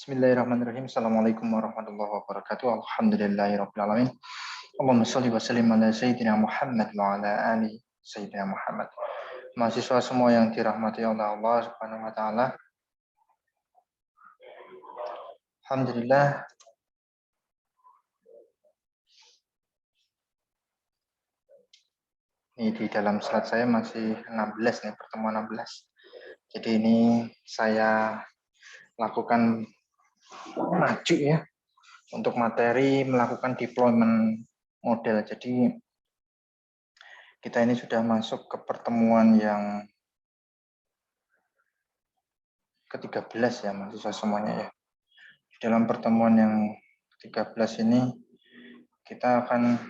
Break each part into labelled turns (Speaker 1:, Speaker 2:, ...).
Speaker 1: Bismillahirrahmanirrahim. Assalamualaikum warahmatullahi wabarakatuh. Alhamdulillahirabbil alamin. Allahumma shalli wa sallim ala sayyidina Muhammad wa ala ali sayyidina Muhammad. Mahasiswa semua yang dirahmati oleh Allah Subhanahu wa taala. Alhamdulillah ini di dalam slide saya masih 16 nih, pertemuan 16. Jadi ini saya lakukan maju ya untuk materi melakukan deployment model. Jadi kita ini sudah masuk ke pertemuan yang ke-13 ya mahasiswa semuanya ya. Dalam pertemuan yang ke-13 ini kita akan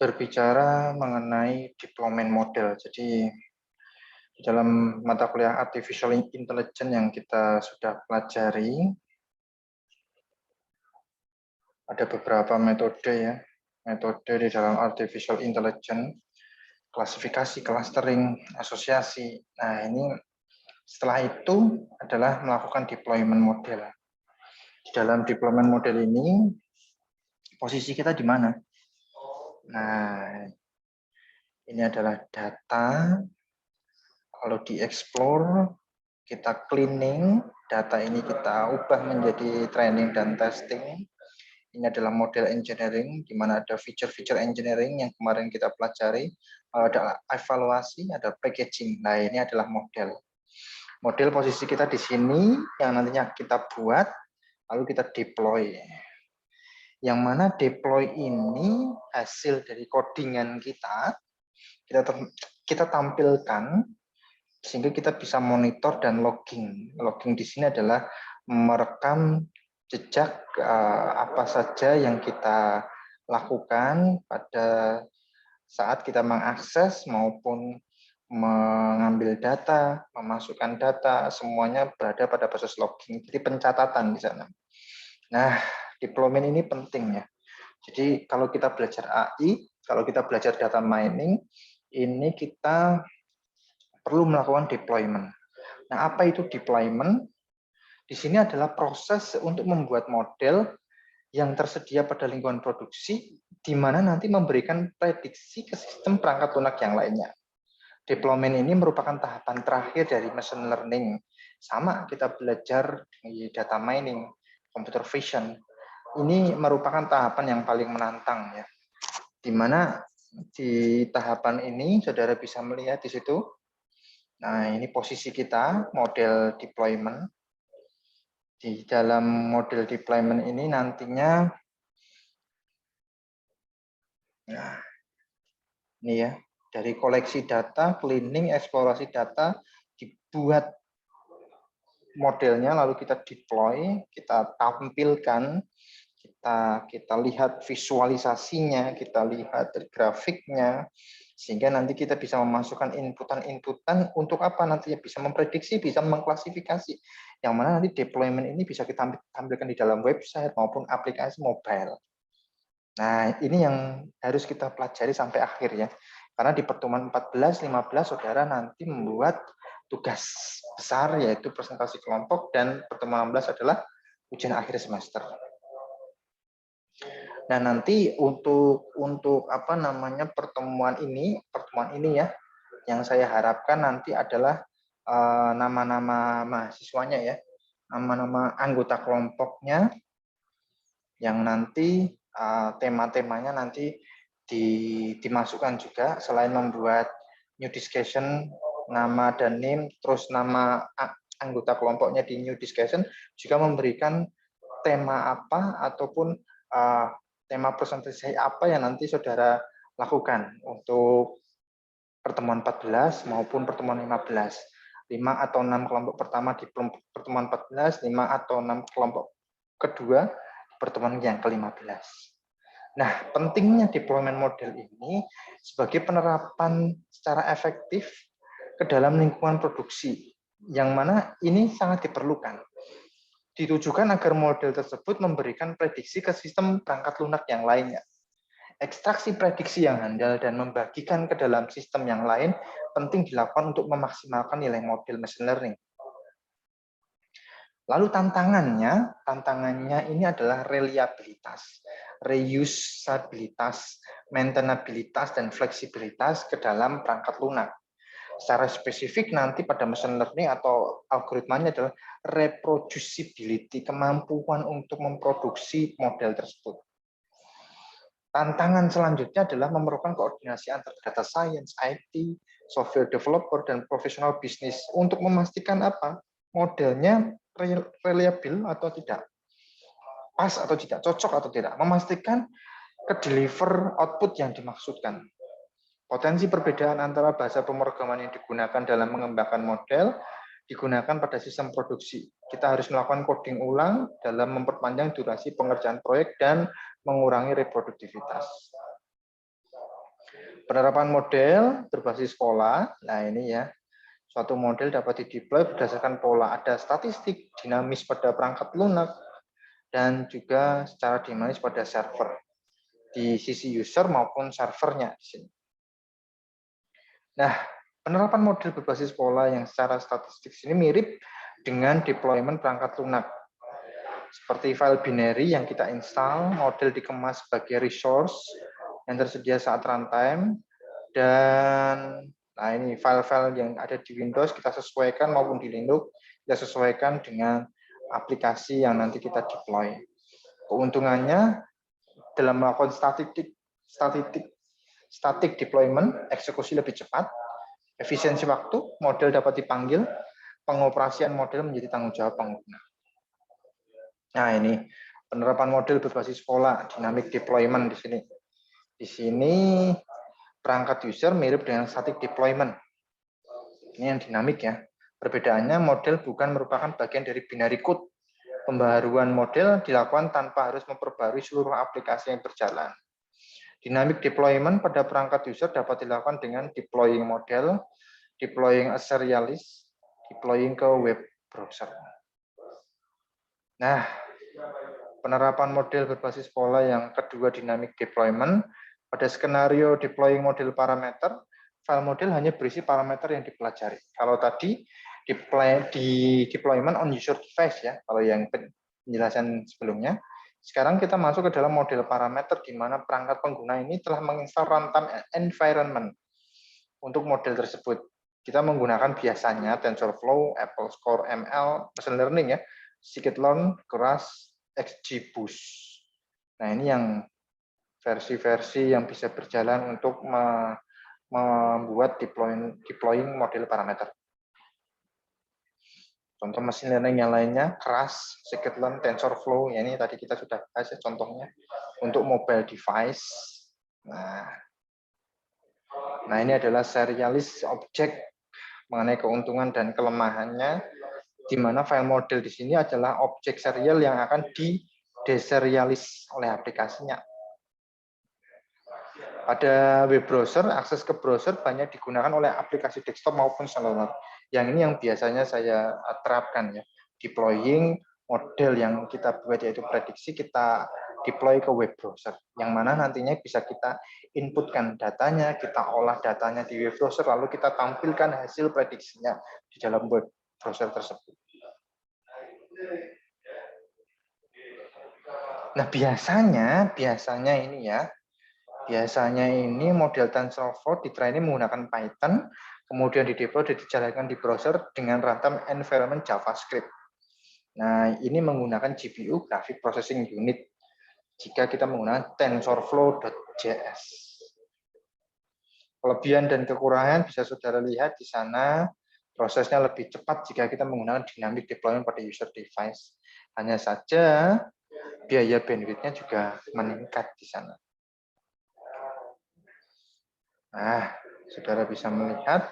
Speaker 1: berbicara mengenai deployment model. Jadi di dalam mata kuliah Artificial Intelligence yang kita sudah pelajari ada beberapa metode ya. Metode di dalam Artificial Intelligence, klasifikasi, clustering, asosiasi. Nah, ini setelah itu adalah melakukan deployment model. Di dalam deployment model ini posisi kita di mana? Nah, ini adalah data. Kalau di-explore, kita cleaning, data ini kita ubah menjadi training dan testing. Ini adalah model engineering, di mana ada feature-feature engineering yang kemarin kita pelajari. Ada evaluasi, ada packaging. Nah, ini adalah model. Model posisi kita di sini, yang nantinya kita buat, lalu kita deploy. Yang mana deploy ini hasil dari codingan kita tampilkan sehingga kita bisa monitor dan logging. Logging di sini adalah merekam jejak apa saja yang kita lakukan pada saat kita mengakses maupun mengambil data, memasukkan data, semuanya berada pada proses logging. Jadi pencatatan di sana. Nah, deployment ini penting ya. Jadi kalau kita belajar AI, kalau kita belajar data mining, ini kita perlu melakukan deployment. Nah, apa itu deployment? Di sini adalah proses untuk membuat model yang tersedia pada lingkungan produksi, di mana nanti memberikan prediksi ke sistem perangkat lunak yang lainnya. Deployment ini merupakan tahapan terakhir dari machine learning. Sama kita belajar di data mining, computer vision. Ini merupakan tahapan yang paling menantang ya. Di mana di tahapan ini saudara bisa melihat di situ. Nah, ini posisi kita, model deployment. Di dalam model deployment ini nantinya, nah, ini ya, dari koleksi data, cleaning, eksplorasi data, dibuat modelnya, lalu kita deploy, kita tampilkan, kita lihat visualisasinya, kita lihat grafiknya, sehingga nanti kita bisa memasukkan inputan-inputan untuk apa nantinya bisa memprediksi, bisa mengklasifikasi, yang mana nanti deployment ini bisa kita tampilkan di dalam website maupun aplikasi mobile. Nah, ini yang harus kita pelajari sampai akhir ya, karena di pertemuan 14-15 saudara nanti membuat tugas besar yaitu presentasi kelompok, dan pertemuan 16 adalah ujian akhir semester. Nah, nanti untuk apa namanya pertemuan ini ya, yang saya harapkan nanti adalah nama-nama mahasiswanya ya, nama-nama anggota kelompoknya, yang nanti tema-temanya nanti dimasukkan juga, selain membuat new discussion, nama dan name, terus nama anggota kelompoknya di new discussion, juga memberikan tema apa ataupun tema presentasi apa yang nanti saudara lakukan untuk pertemuan 14 maupun pertemuan 15. 5 atau 6 kelompok pertama di pertemuan 14, 5 atau 6 kelompok kedua di pertemuan yang ke-15. Nah, pentingnya deployment model ini sebagai penerapan secara efektif ke dalam lingkungan produksi, yang mana ini sangat diperlukan. Ditujukan agar model tersebut memberikan prediksi ke sistem perangkat lunak yang lainnya. Ekstraksi prediksi yang handal dan membagikan ke dalam sistem yang lain penting dilakukan untuk memaksimalkan nilai model machine learning. Lalu tantangannya ini adalah reliabilitas, reusabilitas, maintainabilitas, dan fleksibilitas ke dalam perangkat lunak. Secara spesifik nanti pada machine learning atau algoritmanya adalah reproducibility, kemampuan untuk memproduksi model tersebut. Tantangan selanjutnya adalah memerlukan koordinasi antar data science, IT, software developer, dan profesional bisnis untuk memastikan apa? Modelnya reliable atau tidak, pas atau tidak, cocok atau tidak, memastikan ke deliver output yang dimaksudkan. Potensi perbedaan antara bahasa pemrograman yang digunakan dalam mengembangkan model digunakan pada sistem produksi. Kita harus melakukan coding ulang dalam memperpanjang durasi pengerjaan proyek dan mengurangi reproduktivitas. Penerapan model berbasis pola. Nah, ini ya. Suatu model dapat dideploy berdasarkan pola. Ada statistik dinamis pada perangkat lunak dan juga secara dinamis pada server. Di sisi user maupun servernya di sini. Nah, penerapan model berbasis pola yang secara statistik ini mirip dengan deployment perangkat lunak. Seperti file binary yang kita install, model dikemas sebagai resource yang tersedia saat runtime, dan nah ini file-file yang ada di Windows kita sesuaikan maupun di Linux kita sesuaikan dengan aplikasi yang nanti kita deploy. Keuntungannya dalam melakukan static deployment, eksekusi lebih cepat, efisiensi waktu, model dapat dipanggil, pengoperasian model menjadi tanggung jawab pengguna. Nah, ini penerapan model berbasis pola, dynamic deployment di sini. Di sini perangkat user mirip dengan static deployment. Ini yang dinamik ya. Perbedaannya model bukan merupakan bagian dari binary code. Pembaharuan model dilakukan tanpa harus memperbarui seluruh aplikasi yang berjalan. Dynamic deployment pada perangkat user dapat dilakukan dengan deploying model, deploying a serialist, deploying ke web browser. Nah, penerapan model berbasis pola yang kedua dynamic deployment, pada skenario deploying model parameter, file model hanya berisi parameter yang dipelajari. Kalau tadi di deployment on user device ya, kalau yang penjelasan sebelumnya, sekarang kita masuk ke dalam model parameter di mana perangkat pengguna ini telah menginstal runtime environment untuk model tersebut. Kita menggunakan biasanya TensorFlow, Apple Score ML, machine learning ya, scikit-learn, Keras, XGBoost. Nah, ini yang versi-versi yang bisa berjalan untuk membuat deploying model parameter. Contoh machine learning yang lainnya, Keras, scikit-learn, TensorFlow, ya ini tadi kita sudah bahas ya contohnya untuk mobile device. Nah, ini adalah serialis object mengenai keuntungan dan kelemahannya, di mana file model di sini adalah objek serial yang akan deserialis oleh aplikasinya. Pada web browser, akses ke browser banyak digunakan oleh aplikasi desktop maupun seluler. Yang ini yang biasanya saya terapkan ya. Deploying model yang kita buat yaitu prediksi, kita deploy ke web browser. Yang mana nantinya bisa kita inputkan datanya, kita olah datanya di web browser, lalu kita tampilkan hasil prediksinya di dalam web browser tersebut. Nah, biasanya ini ya, model TensorFlow di-training menggunakan Python, kemudian dideploy dan dijalankan di browser dengan runtime environment JavaScript. Nah, ini menggunakan GPU, Graphic Processing Unit, jika kita menggunakan TensorFlow.js. Kelebihan dan kekurangan bisa saudara lihat di sana, prosesnya lebih cepat jika kita menggunakan dynamic deployment pada user device. Hanya saja, biaya bandwidth-nya juga meningkat di sana. Nah, saudara bisa melihat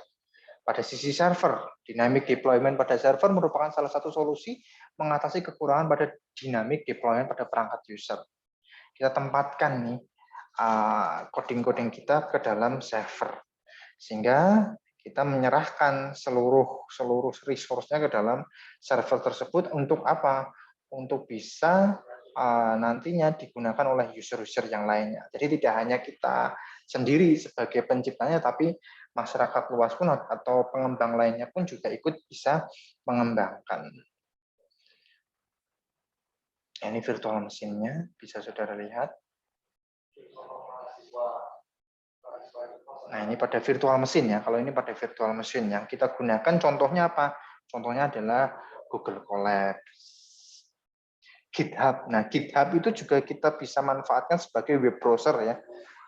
Speaker 1: pada sisi server, dynamic deployment pada server merupakan salah satu solusi mengatasi kekurangan pada dynamic deployment pada perangkat user. Kita tempatkan nih coding-coding kita ke dalam server, sehingga kita menyerahkan seluruh resource-nya ke dalam server tersebut untuk apa? Untuk bisa nantinya digunakan oleh user-user yang lainnya. Jadi tidak hanya kita sendiri sebagai penciptanya, tapi masyarakat luas pun atau pengembang lainnya pun juga ikut bisa mengembangkan. Ini virtual mesinnya, bisa saudara lihat. Nah, ini pada virtual mesin ya. Kalau ini pada virtual mesin yang kita gunakan contohnya apa? Contohnya adalah Google Colab, GitHub. Nah, GitHub itu juga kita bisa manfaatkan sebagai web browser ya.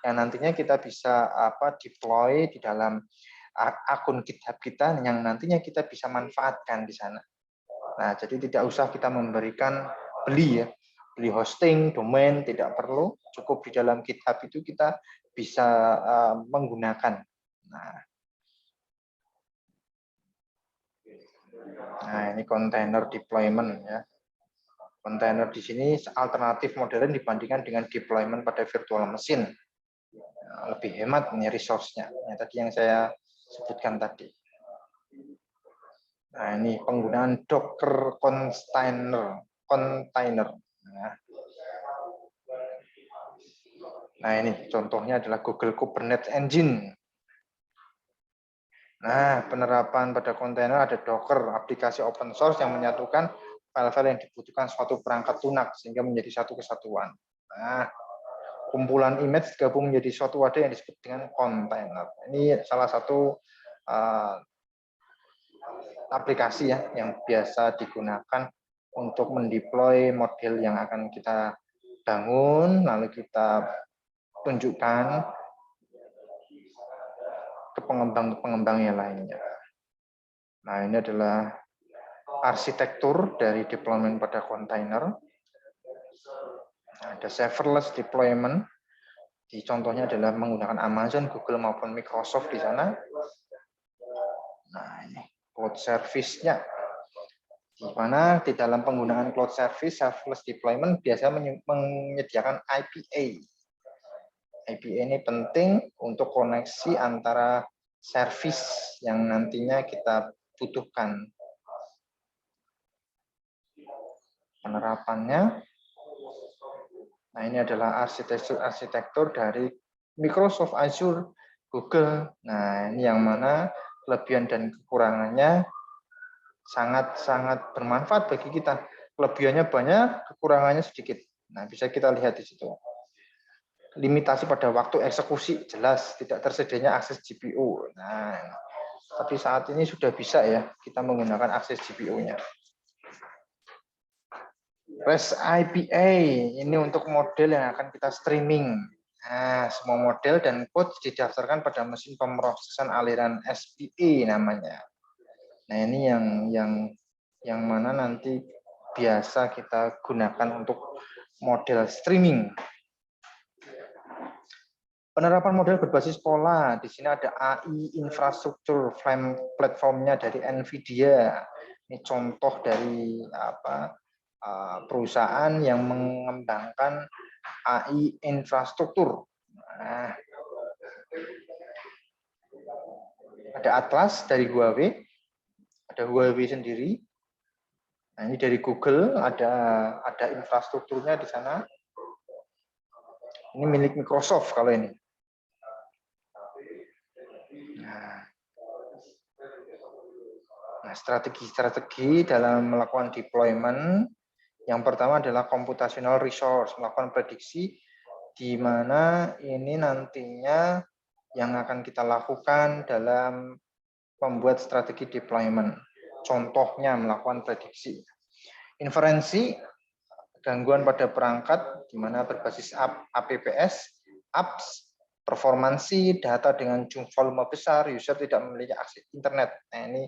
Speaker 1: Yang nantinya kita bisa deploy di dalam akun GitHub kita yang nantinya kita bisa manfaatkan di sana. Nah, jadi tidak usah kita memberikan beli ya, beli hosting, domain tidak perlu, cukup di dalam GitHub itu kita bisa menggunakan. Nah, ini container deployment ya. Container di sini alternatif modern dibandingkan dengan deployment pada virtual mesin. Lebih hemat nih resource-nya. Yang tadi yang saya sebutkan tadi. Nah, ini penggunaan Docker container. Nah, ini contohnya adalah Google Kubernetes Engine. Nah, penerapan pada kontainer ada Docker, aplikasi open source yang menyatukan file-file yang dibutuhkan suatu perangkat lunak sehingga menjadi satu kesatuan. Nah, kumpulan image gabung menjadi suatu wadah yang disebut dengan kontainer. Ini salah satu aplikasi ya yang biasa digunakan untuk mendeploy model yang akan kita bangun, lalu kita tunjukkan ke pengembang yang lainnya. Nah, ini adalah arsitektur dari deployment pada kontainer. Ada serverless deployment. Di contohnya adalah menggunakan Amazon, Google maupun Microsoft di sana. Nah, ini cloud service-nya. Di mana di dalam penggunaan cloud service, serverless deployment biasanya menyediakan IPA. IPA ini penting untuk koneksi antara service yang nantinya kita butuhkan. Penerapannya, nah ini adalah arsitektur dari Microsoft Azure, Google. Nah, ini yang mana kelebihan dan kekurangannya sangat-sangat bermanfaat bagi kita. Kelebihannya banyak, kekurangannya sedikit. Nah, bisa kita lihat di situ. Limitasi pada waktu eksekusi jelas, tidak tersedianya akses GPU. Nah, tapi saat ini sudah bisa ya kita menggunakan akses GPU-nya. REST IPA ini untuk model yang akan kita streaming. Nah, semua model dan code didaftarkan pada mesin pemrosesan aliran SPA namanya. Nah, ini yang mana nanti biasa kita gunakan untuk model streaming. Penerapan model berbasis pola. Di sini ada AI infrastruktur platformnya dari NVIDIA. Ini contoh dari perusahaan yang mengembangkan AI infrastruktur. Nah, ada Atlas dari Huawei, ada Huawei sendiri. Nah, ini dari Google, ada infrastrukturnya di sana. Ini milik Microsoft kalau ini. Nah, strategi-strategi dalam melakukan deployment. Yang pertama adalah computational resource, melakukan prediksi di mana ini nantinya yang akan kita lakukan dalam membuat strategi deployment. Contohnya melakukan prediksi. Inferensi, gangguan pada perangkat, di mana berbasis APPS, apps, performansi, data dengan volume besar, user tidak memiliki akses internet. Nah, ini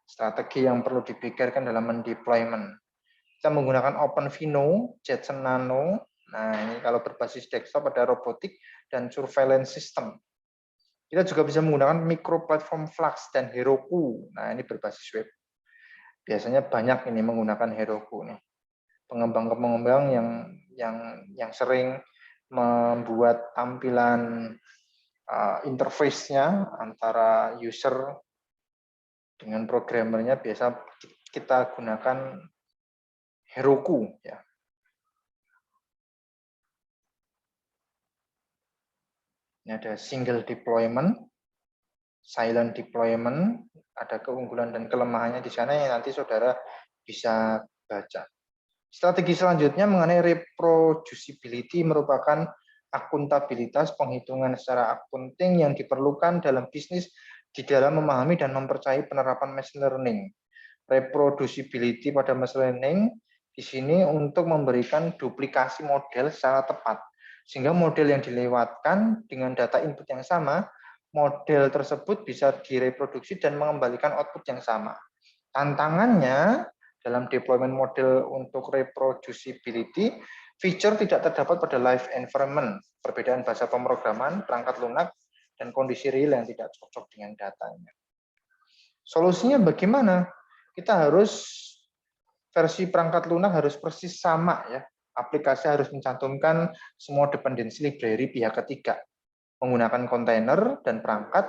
Speaker 1: strategi yang perlu dipikirkan dalam mendeployment. Kita menggunakan OpenVINO, Jetson Nano. Nah, ini kalau berbasis desktop ada robotik dan surveillance system. Kita juga bisa menggunakan micro platform Flux dan Heroku. Nah, ini berbasis web. Biasanya banyak ini menggunakan Heroku nih. Pengembang-pengembang yang sering membuat tampilan interface-nya antara user dengan programmernya biasa kita gunakan Heroku ya. Ini ada single deployment, silent deployment, ada keunggulan dan kelemahannya di sana yang nanti saudara bisa baca. Strategi selanjutnya mengenai reproducibility merupakan akuntabilitas penghitungan secara akunting yang diperlukan dalam bisnis di dalam memahami dan mempercayai penerapan machine learning. Reproducibility pada machine learning di sini untuk memberikan duplikasi model secara tepat. Sehingga model yang dilewatkan dengan data input yang sama, model tersebut bisa direproduksi dan mengembalikan output yang sama. Tantangannya dalam deployment model untuk reproducibility, feature tidak terdapat pada live environment, perbedaan bahasa pemrograman, perangkat lunak, dan kondisi real yang tidak cocok dengan datanya. Solusinya bagaimana? Kita harus versi perangkat lunak harus persis sama ya. Aplikasi harus mencantumkan semua dependensi library pihak ketiga, menggunakan kontainer dan perangkat,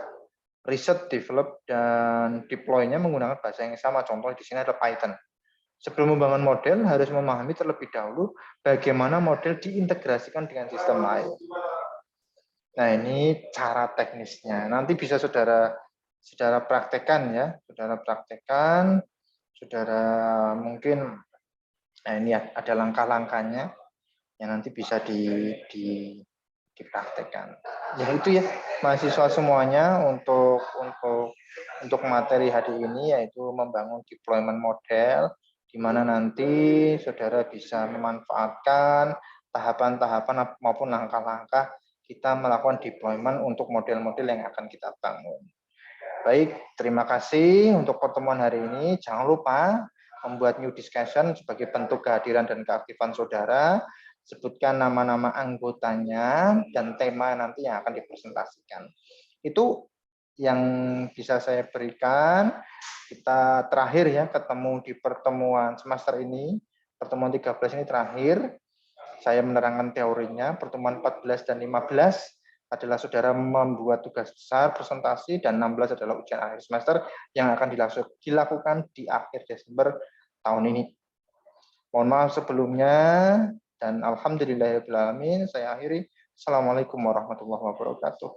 Speaker 1: research, develop, dan deploy-nya menggunakan bahasa yang sama. Contoh di sini ada Python. Sebelum membangun model, harus memahami terlebih dahulu bagaimana model diintegrasikan dengan sistem lain. Nah, ini cara teknisnya. Nanti bisa saudara praktekkan ya, saudara mungkin, nah ini ada langkah-langkahnya yang nanti bisa dipraktekkan. Ya itu ya, mahasiswa semuanya untuk materi hari ini yaitu membangun deployment model, di mana nanti saudara bisa memanfaatkan tahapan-tahapan maupun langkah-langkah kita melakukan deployment untuk model-model yang akan kita bangun. Baik, terima kasih untuk pertemuan hari ini. Jangan lupa membuat new discussion sebagai bentuk kehadiran dan keaktifan saudara. Sebutkan nama-nama anggotanya dan tema nanti yang akan dipresentasikan. Itu yang bisa saya berikan. Kita terakhir ya ketemu di pertemuan semester ini, pertemuan 13 ini terakhir. Saya menerangkan teorinya, pertemuan 14 dan 15 adalah saudara membuat tugas besar, presentasi, dan 16 adalah ujian akhir semester yang akan dilakukan di akhir Desember tahun ini. Mohon maaf sebelumnya, dan alhamdulillahirrahmanirrahim, saya akhiri. Assalamualaikum warahmatullahi wabarakatuh.